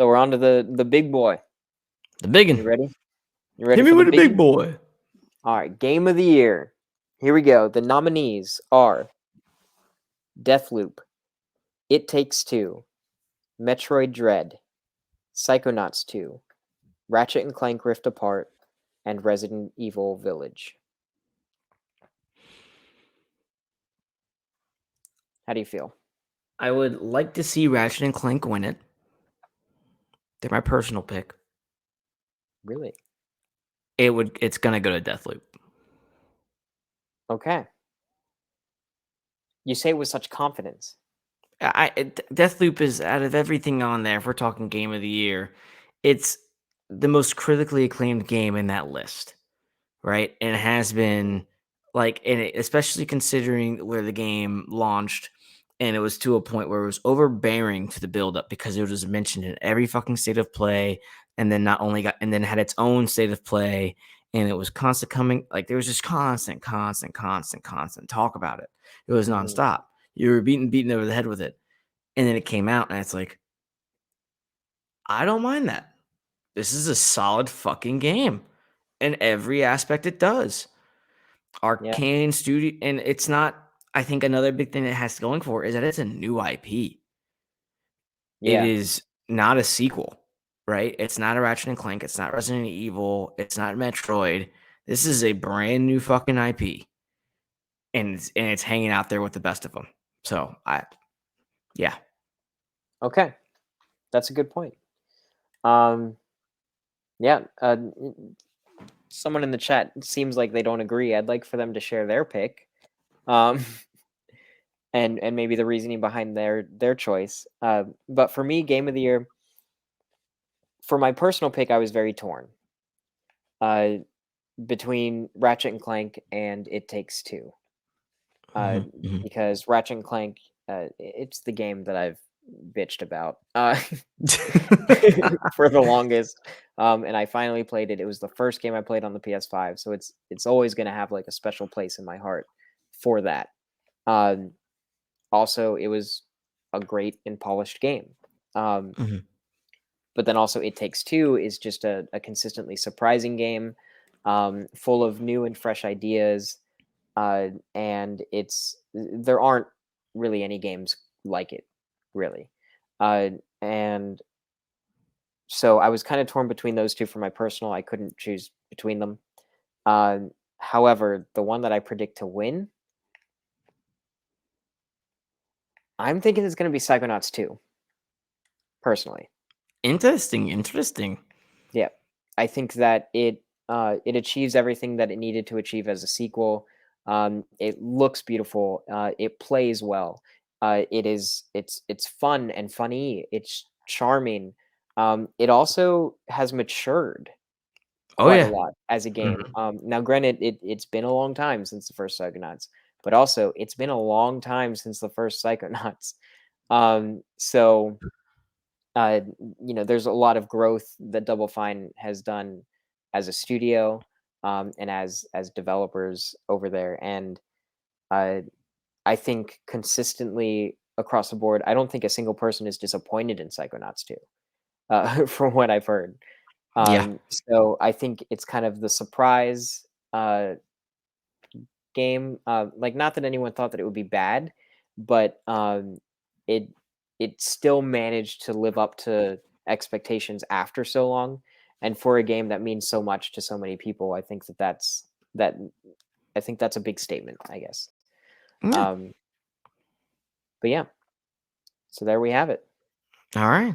So we're on to the big boy. The biggin. You ready? You ready Hit me for the with the big biggie? boy. All right, game of the year. Here we go. The nominees are Deathloop, It Takes Two, Metroid Dread, Psychonauts 2, Ratchet and Clank Rift Apart, and Resident Evil Village. How do you feel? I would like to see Ratchet and Clank win it. They're my personal pick. Really? It's gonna go to Deathloop. Okay. You say it with such confidence. Deathloop is, out of everything on there, if we're talking game of the year, it's the most critically acclaimed game in that list, right? And it has been especially considering where the game launched, and it was to a point where it was overbearing to the buildup because it was mentioned in every fucking state of play, and then had its own state of play, and it was constant coming. Like there was just constant talk about it. It was nonstop. You were beaten over the head with it. And then it came out, and it's like, I don't mind that. This is a solid fucking game in every aspect it does. Yeah. Arcane Studio, and it's not, I think another big thing it has going for it is that it's a new IP. Yeah. It is not a sequel, right? It's not a Ratchet and Clank. It's not Resident Evil. It's not Metroid. This is a brand new fucking IP. And it's hanging out there with the best of them. So, yeah. Okay. That's a good point. Yeah. Someone in the chat seems like they don't agree. I'd like for them to share their pick. And maybe the reasoning behind their choice. But for me, game of the year, for my personal pick, I was very torn between Ratchet and Clank and It Takes Two. Because Ratchet and Clank, it's the game that I've bitched about for the longest. And I finally played it. It was the first game I played on the PS5, so it's always going to have like a special place in my heart for that. Also, it was a great and polished game. But then also, It Takes Two is just a consistently surprising game, full of new and fresh ideas. And there aren't really any games like it, really. And so I was kind of torn between those two for my personal. I couldn't choose between them. However, the one that I predict to win, I'm thinking it's going to be Psychonauts 2, personally. Interesting. Yeah, I think that it achieves everything that it needed to achieve as a sequel. It looks beautiful. It plays well. It's fun and funny. It's charming. It also has matured quite a lot as a game. Now, granted, it's been a long time since the first Psychonauts, but also it's been a long time since the first Psychonauts. So there's a lot of growth that Double Fine has done as a studio, and as developers over there. And I think consistently across the board, I don't think a single person is disappointed in Psychonauts 2, from what I've heard. So I think it's kind of the surprise game. Like, not that anyone thought that it would be bad, but it still managed to live up to expectations after so long. And for a game that means so much to so many people, I think that's a big statement, I guess. But yeah, so there we have it. All right.